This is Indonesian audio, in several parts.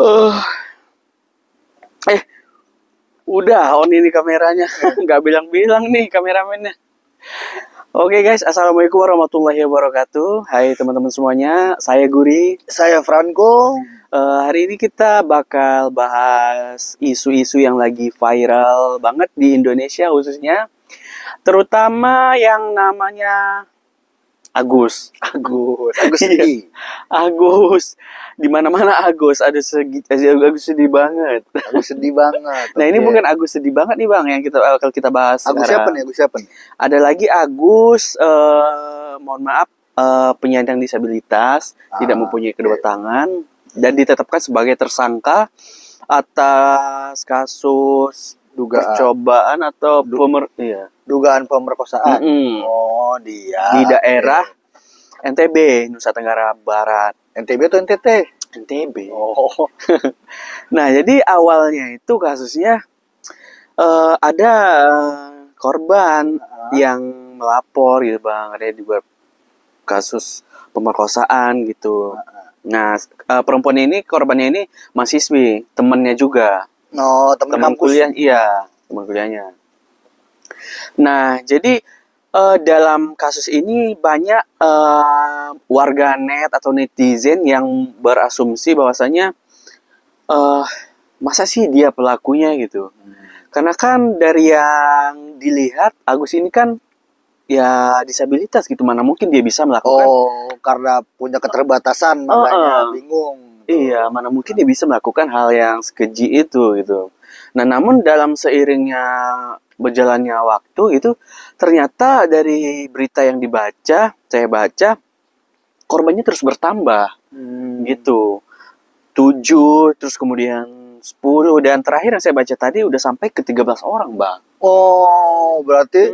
Eh, eh, udah on ini kameranya. Nggak bilang-bilang nih kameramennya. Oke guys, assalamualaikum warahmatullahi wabarakatuh. Hai teman-teman semuanya, saya Guri. Saya Franco. Hari ini kita bakal bahas isu-isu yang lagi viral banget di Indonesia khususnya, terutama yang namanya Agus. Sedih. Iya, Agus. Di mana-mana Agus, Agus sedih banget. Agus sedih banget. Nah, ini Oke. bukan Agus sedih banget nih, Bang, yang kita bakal kita bahas Agus sekarang. siapa nih? Agus siapa nih? Ada lagi Agus, mohon maaf, penyandang disabilitas, tidak mempunyai kedua tangan, dan ditetapkan sebagai tersangka atas kasus percobaan atau Dugaan pemerkosaan. Mm-mm. Oh, dia. Di daerah NTB, Nusa Tenggara Barat. NTB atau NTT? NTB. Oh. Nah, jadi awalnya itu kasusnya ada korban yang melapor gitu, Bang, ada dibuat kasus pemerkosaan gitu. Nah, perempuan ini, korbannya ini mahasiswi, temannya juga. No, teman kampus. Kuliah, iya, teman kuliahnya. Nah, jadi dalam kasus ini banyak warganet atau netizen yang berasumsi bahwasanya masa sih dia pelakunya gitu. Karena kan dari yang dilihat Agus ini kan ya disabilitas gitu, mana mungkin dia bisa melakukan. Oh, karena punya keterbatasan makanya bingung. Iya, mana mungkin dia bisa melakukan hal yang sekeji itu gitu. Nah, namun dalam seiringnya berjalannya waktu itu ternyata dari berita yang saya baca korbannya terus bertambah gitu. 7, terus kemudian 10, dan terakhir yang saya baca tadi udah sampai ke 13 orang, Bang. Oh, berarti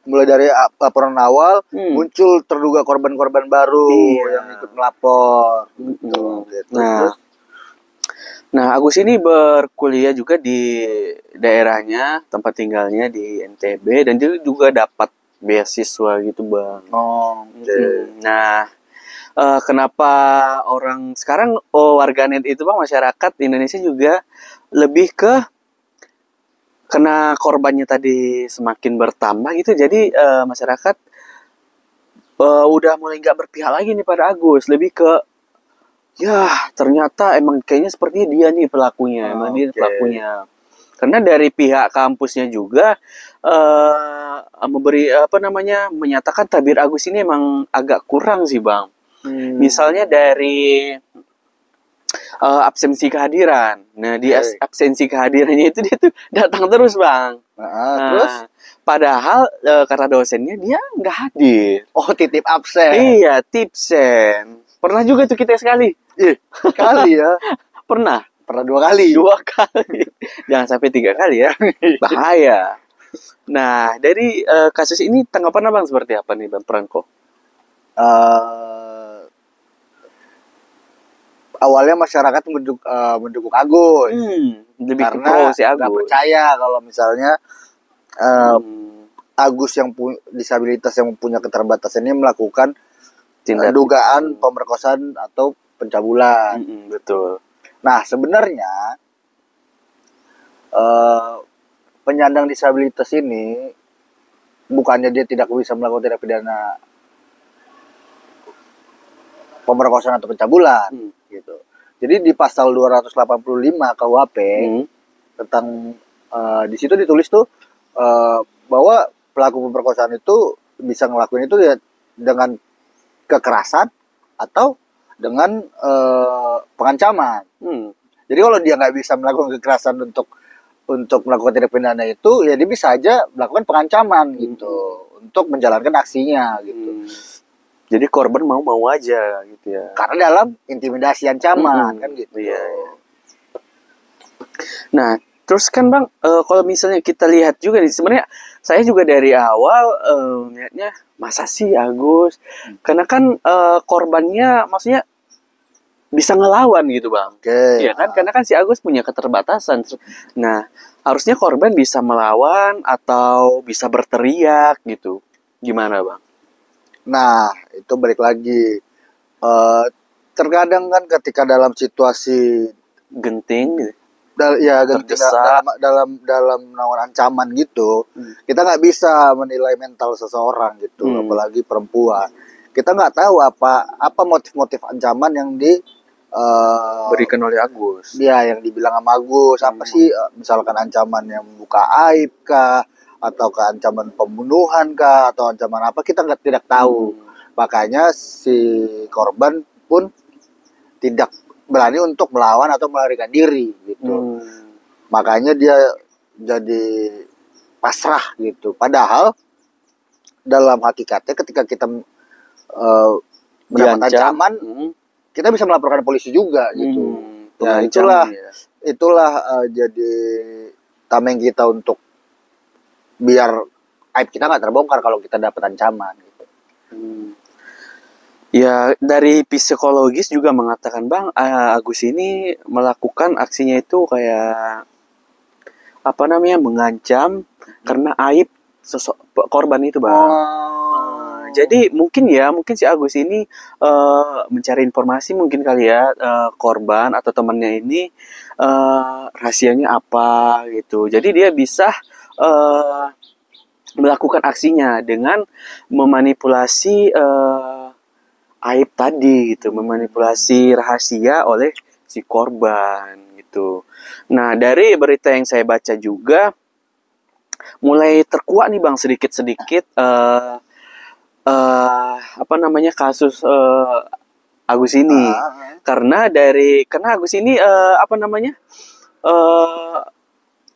mulai dari laporan awal muncul terduga korban-korban baru yang ikut melapor. Gitu. Nah, Agus ini berkuliah juga di daerahnya, tempat tinggalnya di NTB, dan dia juga dapat beasiswa gitu, Bang. Oh, Nah, kenapa orang sekarang warganet itu, Bang, masyarakat Indonesia juga lebih ke karena korbannya tadi semakin bertambah gitu, jadi masyarakat udah mulai nggak berpihak lagi nih pada Agus, lebih ke ya ternyata emang kayaknya sepertinya dia nih pelakunya, dia pelakunya. Karena dari pihak kampusnya juga menyatakan tabir Agus ini emang agak kurang sih, Bang. Misalnya dari absensi kehadiran. Nah, di absensi kehadirannya itu dia tuh datang terus, Bang. Terus padahal kata dosennya dia nggak hadir. Oh, titip absen. Iya, tipsen. Pernah juga tuh kita sekali. Kali ya. Pernah 2 kali. 2 kali. Jangan sampai 3 kali ya. Bahaya. Nah, dari kasus ini tanggapan Abang seperti apa nih, Bang Franco? Awalnya masyarakat mendukung Agus. Lebih karena pro si Agus. Gak percaya kalau misalnya Agus yang disabilitas yang punya keterbatasan ini melakukan dugaan pemerkosaan atau pencabulan. Betul. Nah, sebenarnya penyandang disabilitas ini bukannya dia tidak bisa melakukan tindak pidana pemerkosaan atau pencabulan gitu. Jadi di pasal 285 KUHP tentang di situ ditulis tuh bahwa pelaku pemerkosaan itu bisa ngelakuin itu ya dengan kekerasan atau dengan pengancaman. Jadi kalau dia nggak bisa melakukan kekerasan untuk melakukan tindak pidana itu, ya dia bisa aja melakukan pengancaman gitu untuk menjalankan aksinya gitu. Jadi korban mau aja gitu ya. Karena dalam intimidasi ancaman kan gitu. Iya. Nah, terus kan, Bang, kalau misalnya kita lihat juga nih, sebenarnya saya juga dari awal melihatnya masa sih Agus? Karena kan korbannya maksudnya bisa ngelawan gitu, Bang. Iya kan? Karena kan si Agus punya keterbatasan. Nah, harusnya korban bisa melawan atau bisa berteriak gitu. Gimana, Bang? Nah, itu balik lagi. terkadang kan ketika dalam situasi genting gitu. Terdesak. dalam nawan ancaman gitu, kita nggak bisa menilai mental seseorang gitu, apalagi perempuan. Kita nggak tahu apa motif-motif ancaman yang berikan oleh Agus. Ya, yang dibilang sama Agus, apa sih, misalkan ancaman yang membuka aib kah, atau ke ancaman pembunuhan kah, atau ancaman apa, kita tidak tahu. Makanya si korban pun tidak berani untuk melawan atau melarikan diri gitu. Makanya dia jadi pasrah gitu. Padahal dalam hakikatnya ketika kita mendapat ancaman, kita bisa melaporkan polisi juga gitu. Ya itulah jadi tameng kita untuk biar aib kita nggak terbongkar kalau kita dapat ancaman gitu. Ya, dari psikologis juga mengatakan Bang, Agus ini melakukan aksinya itu kayak apa namanya, mengancam karena aib korban itu Bang. Jadi mungkin si Agus ini mencari informasi mungkin kali ya, korban atau temannya ini rahasianya apa gitu. Jadi dia bisa melakukan aksinya dengan memanipulasi aib tadi gitu, memanipulasi rahasia oleh si korban gitu. Nah, dari berita yang saya baca juga mulai terkuak nih Bang sedikit-sedikit apa namanya, kasus Agus ini. Karena Agus ini apa namanya?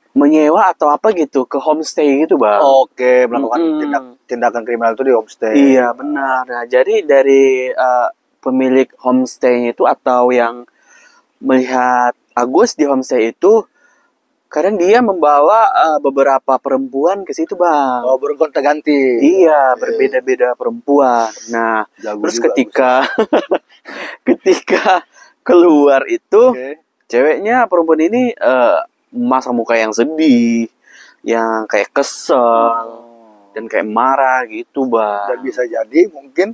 Menyewa atau apa gitu ke homestay gitu Bang. Oke, melakukan tindakan kriminal itu di homestay. Iya benar. Nah, jadi dari pemilik homestay itu atau yang melihat Agus di homestay itu, kadang dia membawa beberapa perempuan ke situ Bang. Oh, bergonta-ganti. Iya, berbeda-beda perempuan. Nah, terus ketika ketika keluar itu, ceweknya perempuan ini masa muka yang sedih, yang kayak kesel dan kayak marah gitu Bang. Dan bisa jadi mungkin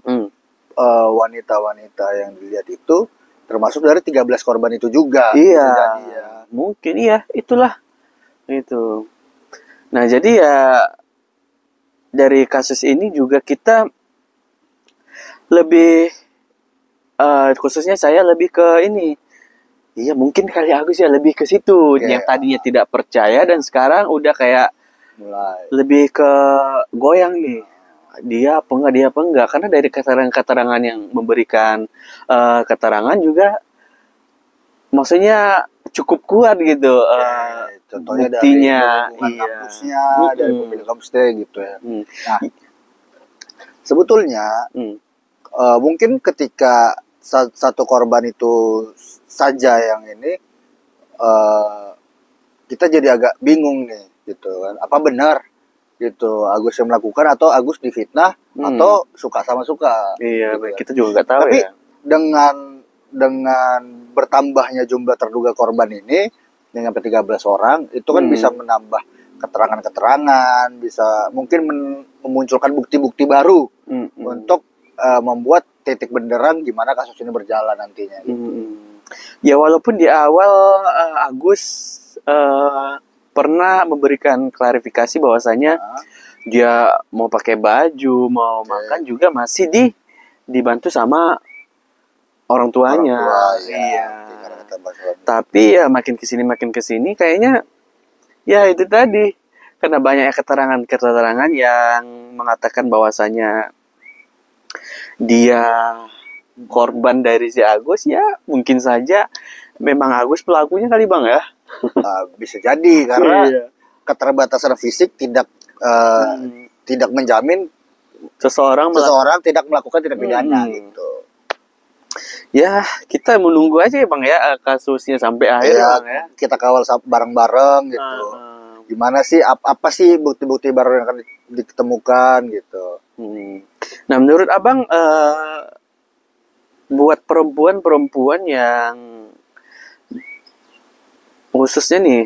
wanita-wanita yang dilihat itu termasuk dari 13 korban itu juga. Iya, mungkin iya, itulah itu. Nah, jadi ya dari kasus ini juga kita lebih khususnya saya lebih ke ini. Iya, mungkin kali Agus ya lebih ke situ. Yang tadinya tidak percaya dan sekarang udah kayak mulai lebih ke goyang nih. Dia apa enggak. Karena dari keterangan yang memberikan keterangan juga maksudnya cukup kuat gitu. Contohnya buktinya, dari kampusnya, dari pemilik homestay gitu ya. Nah, sebetulnya mungkin ketika satu korban itu saja yang ini kita jadi agak bingung nih gitu kan, apa benar gitu Agus yang melakukan atau Agus difitnah atau suka sama suka. Iya, gitu kita juga nggak tahu. Tapi ya dengan bertambahnya jumlah terduga korban ini yang sampai 13 orang itu kan bisa menambah keterangan-keterangan, bisa mungkin memunculkan bukti-bukti baru untuk membuat titik benderang gimana kasus ini berjalan nantinya. Ya walaupun di awal Agus pernah memberikan klarifikasi bahwasanya dia mau pakai baju, mau makan juga masih dibantu sama orang tuanya. Iya. Tapi ya makin kesini kayaknya ya itu tadi, karena banyak keterangan yang mengatakan bahwasanya dia korban dari si Agus, ya mungkin saja memang Agus pelakunya kali Bang ya. Bisa jadi karena keterbatasan fisik tidak menjamin seseorang tidak melakukan tindak pidana gitu. Ya kita menunggu aja ya Bang ya kasusnya sampai akhir ya, Bang ya. Kita kawal bareng-bareng gitu. Gimana sih apa sih bukti-bukti baru yang akan ditemukan gitu. Nah menurut Abang buat perempuan yang khususnya nih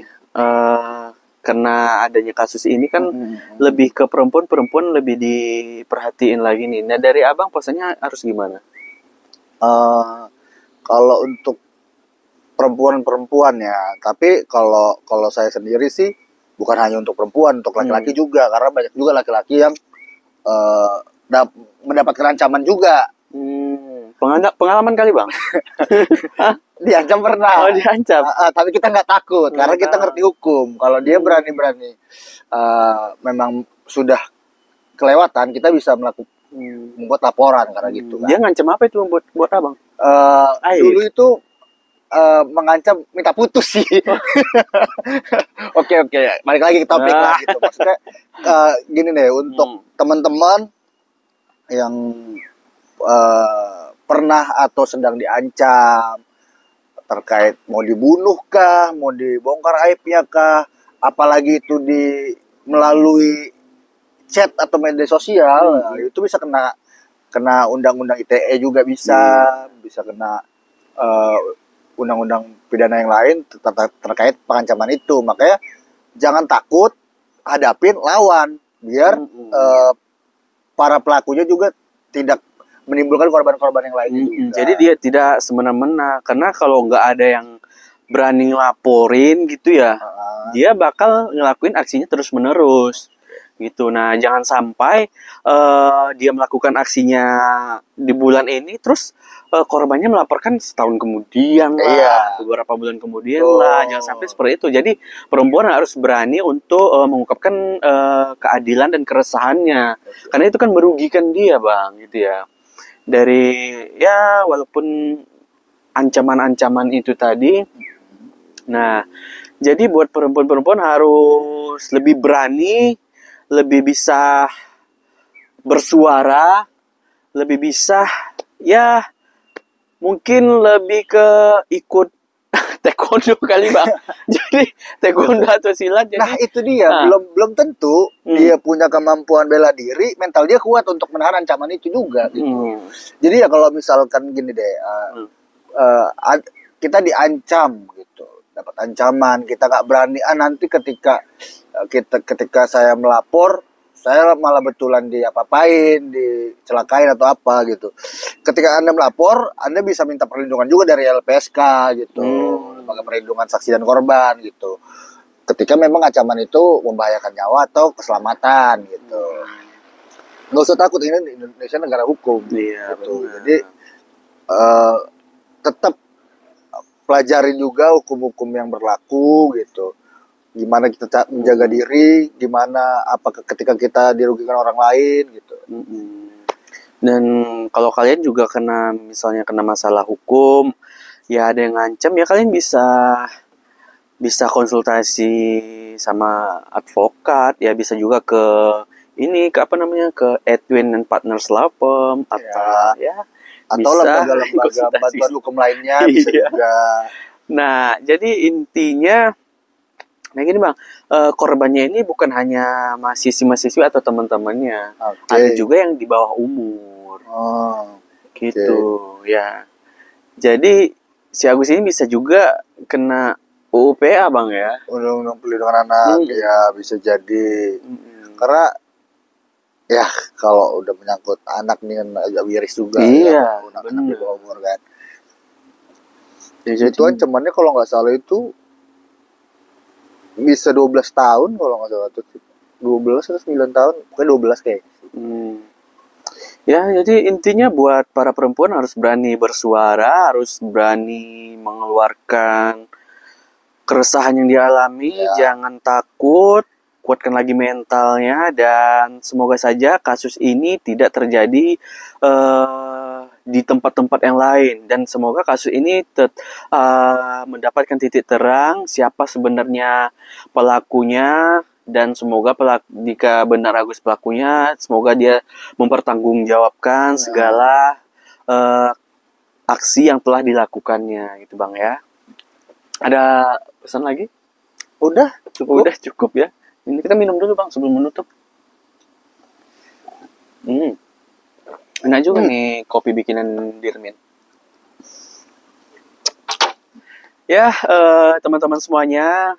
karena adanya kasus ini kan lebih ke perempuan lebih diperhatiin lagi nih. Nah dari Abang pesannya harus gimana? Kalau untuk perempuan-perempuan ya, tapi kalau saya sendiri sih bukan hanya untuk perempuan, untuk laki-laki juga, karena banyak juga laki-laki yang eh, mendapatkan ancaman juga. Pengalaman kali bang? Diancam pernah. Oh diancam. Tapi kita nggak takut karena kita ngerti hukum. Kalau dia berani-berani memang sudah kelewatan, kita bisa membuat laporan karena gitu kan. Dia ngancam apa itu buat abang? Dulu itu mengancam minta putus sih. Oke, balik lagi ke topik lah gitu. Maksudnya gini deh, untuk teman-teman yang pernah atau sedang diancam terkait mau dibunuh kah, mau dibongkar aibnya kah, apalagi itu melalui chat atau media sosial, itu bisa kena undang-undang ITE juga bisa kena undang-undang pidana yang lain terkait pengancaman itu. Makanya jangan takut, hadapin, lawan, biar para pelakunya juga tidak menimbulkan korban-korban yang lain juga. Jadi dia tidak semena-mena, karena kalau nggak ada yang berani ngelaporin gitu ya, dia bakal ngelakuin aksinya terus-menerus gitu. Nah, jangan sampai dia melakukan aksinya di bulan ini, terus korbannya melaporkan setahun kemudian lah, beberapa bulan kemudian lah. Jangan sampai seperti itu. Jadi perempuan harus berani untuk mengungkapkan keadilan dan keresahannya, karena itu kan merugikan dia bang, gitu ya. Dari ya walaupun ancaman-ancaman itu tadi. Nah, jadi buat perempuan-perempuan harus lebih berani, lebih bisa bersuara, lebih bisa ya mungkin lebih ke ikut taekwondo kali bang. Jadi taekwondo atau silat. Jadi, nah itu dia, belum tentu dia punya kemampuan bela diri, mental dia kuat untuk menahan ancaman itu juga gitu. Jadi ya kalau misalkan gini deh, kita diancam gitu, dapat ancaman, kita nggak berani, nanti ketika saya melapor, saya malah betulan diapa-apain, dicelakain atau apa gitu. Ketika Anda melapor, Anda bisa minta perlindungan juga dari LPSK gitu, lembaga perlindungan saksi dan korban gitu. Ketika memang ancaman itu membahayakan nyawa atau keselamatan gitu. Nggak usah takut, ini Indonesia negara hukum gitu. Jadi tetap pelajarin juga hukum-hukum yang berlaku gitu. Gimana kita menjaga diri, gimana ketika kita dirugikan orang lain gitu. Dan kalau kalian juga misalnya kena masalah hukum, ya ada yang ngancam, ya kalian bisa konsultasi sama advokat, ya bisa juga ke ke Edwin and Partners Law Firm atau lembaga bantuan hukum lainnya bisa juga. Nah, jadi intinya gini bang, korbannya ini bukan hanya mahasiswi atau teman-temannya, ada juga yang di bawah umur, gitu ya. Jadi si Agus ini bisa juga kena UPA bang ya, Undang-Undang Perlindungan Anak, ya bisa jadi. Karena ya kalau udah menyangkut anak nih kan agak miris juga, ya, anak di bawah umur kan. Ya, itu ancamannya kalau nggak salah itu bisa 12 tahun kalau nggak salah tuh. 12 atau 9 tahun, pokoknya 12 kayak. Ya, jadi intinya buat para perempuan harus berani bersuara, harus berani mengeluarkan keresahan yang dialami, jangan takut, kuatkan lagi mentalnya, dan semoga saja kasus ini tidak terjadi di tempat-tempat yang lain, dan semoga kasus ini mendapatkan titik terang siapa sebenarnya pelakunya, dan semoga jika benar Agus pelakunya, semoga dia mempertanggungjawabkan segala aksi yang telah dilakukannya, gitu bang ya. Ada pesan lagi? Udah cukup ya. Ini kita minum dulu bang sebelum menutup. Enak juga nih kopi bikinan Dirmin. Ya, teman-teman semuanya,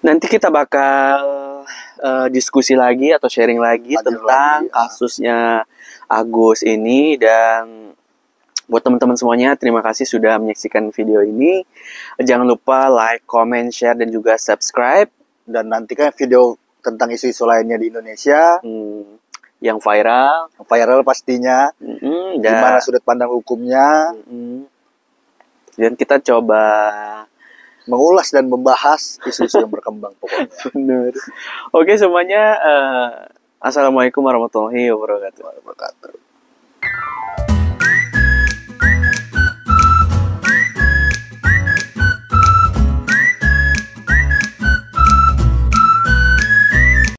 nanti kita bakal diskusi lagi atau sharing lagi tentang kasusnya Agus ini, dan Buat teman-teman semuanya, terima kasih sudah menyaksikan video ini. Jangan lupa like, comment, share, dan juga subscribe. Dan nantikan video tentang isu-isu lainnya di Indonesia. Yang viral. Yang viral pastinya. Gimana sudut pandang hukumnya. Dan kita coba mengulas dan membahas isu-isu yang berkembang pokoknya. Benar. Oke semuanya, assalamualaikum warahmatullahi wabarakatuh.